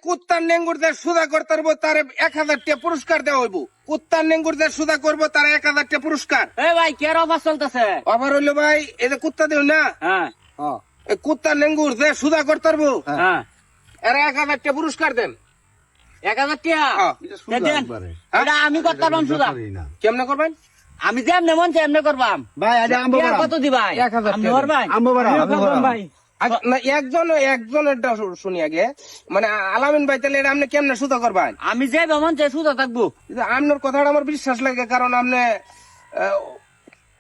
কুত্তার নেঙ্গুর যে সুদা করতে পারবো তার 1000 টাকা পুরস্কার দেওয়া হইব। কুত্তার নেঙ্গুর যে সুদা করবো তার 1000 টাকা পুরস্কার। ভাই কে অফার চলতেছে? আবার হইলো ভাই এই যে কুত্তা দেও না, হ্যাঁ এই কুত্তার নেঙ্গুর যে সুদা করতে পারবো হ্যাঁ এরা 1000 টাকা পুরস্কার দেন। 1000 টাকা দেন। এটা আমি করতে পারবাম সুদা। কেমনে করবেন? আমি যেমনে মন চাই এমনি করবাম। ভাই আজ আম্ব টাকা বাড়াম। কত দিবাই? 1000 আপনি টাকা করবেন? আম্ব বাড়াম, আম্ব বাড়াম। ভাই না একজনেরটা শুনি আগে, মানে আলামিন ভাই তাহলে এটা আপনি কেমনে সুদা করবেন? আমি যে মন চাই সুদা থাকবো। কিন্তু আপনার কথাটা আমার বিশ্বাস লাগে, কারণ আপনি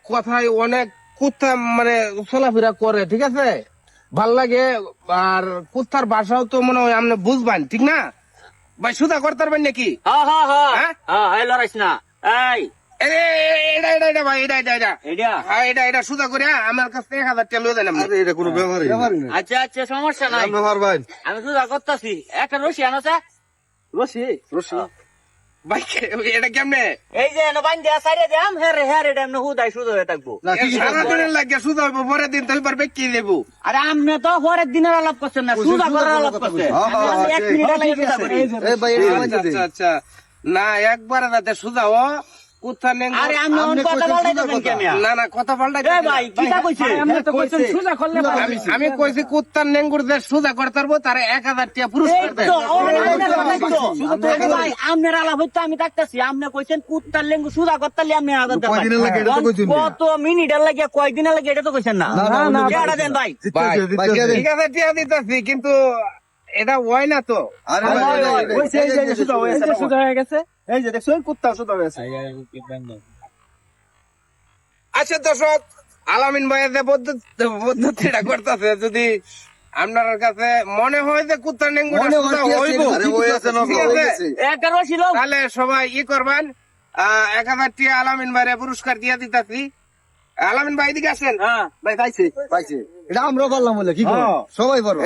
কথায় অনেক কুত্তা মানে চলাফেরা করে, ঠিক আছে, ভাল লাগে। আর কুত্তার ভাষাও তো মনে হয় আপনি বুঝবেন, ঠিক না ভাই? সুদা করতে পারবেন নাকি? হ্যাঁ হ্যাঁ হ্যাঁ? হ্যাঁ হ্যাঁ লড়াইস না। এই এটা ভাই, এটা এটা হ্যাঁ, এটা সুদা করে আমার কাছে 1000 টাকা লয়ে দেন আপনি। আরে এটা কোনো ব্যাপারই না। আচ্ছা আচ্ছা সমস্যা নাই, আপনি পারবেন। আমি সুদা করতেছি। একটা রশি আনছে রশি ভাই এটা কেমনে? এই যে বাইন দেয়া সাইডে দেম হ্যাঁ এটা এমনি হুদাই সুদা হয়ে থাকবো। না, ঠিকই বলছেন। সারাদিনের লাগে সুদা হইব, পরের দিন তো এবার বেঁকে দেবো। আরে আপনি তো পরের দিনের আলাপ করছেন না, সুদা করার আলাপ করছেন। হ্যাঁ, হ্যাঁ, আমি এক ঠিক। মিনিট আগে সুদা করি। এই ভাই এটা আমাকে দিন। আচ্ছা আচ্ছা, না একবারে যাতে সুদা ও কুত্তা নেঙ্গু। আরে আপনি আপনি কথা কইছেন বলতে সুদা দেবেন কথা। কেন? না কথা পাল্টা এ ভাই কিটা কইছে? আমি কইছি কুত্তার নেঙ্গুর যে সুদা করতে পারবো তার 1000 টাকা পুরস্কার দেন। আপনার আলাপ হইতো আমি থাকতেছি। আপনি কইছেন কুত্তার লেঙ্গু সুদা করতালি আপনি কয়দিনের লাগে এটা তো কইছেন না। কত মিনিটের লাগে কয়দিনের লাগে এটা তো কইছেন না। না, টাকাটা দেন ভাই। ভাই, ভাই, কে দেন? ঠিক আছে টাকা দিতেছি, কিন্তু এটা হয় না তো। আরে ভাই, ওই, ওই, এই যে, এই যে সুদা হয়েছে। এই যে দেখছো কুত্তা সুদা হয়েছে। আচ্ছা দর্শক, আলামিন ভাইয়ের যে পদ্ধতিটা করতেছে, যদি আপনার কাছে মনে হয় যে কুত্তার নেঙ্গুটা মনে হয় সুদা কি আছে? হইব, আরে হয়ে আছে না, ঠিক হয়ে আছে? গেছে। একটা রশি লোক তাহলে সবাই করবেন, 1000 টাকা আলামিন ভাইয়ের পুরস্কার দিয়ে দিতেছি। আলামিন ভাই এদিকে আসেন। হ্যাঁ ভাই পাইছি। পাইছে। এটা আমরাও পারলাম বলে কি করব? সবাই পারবো।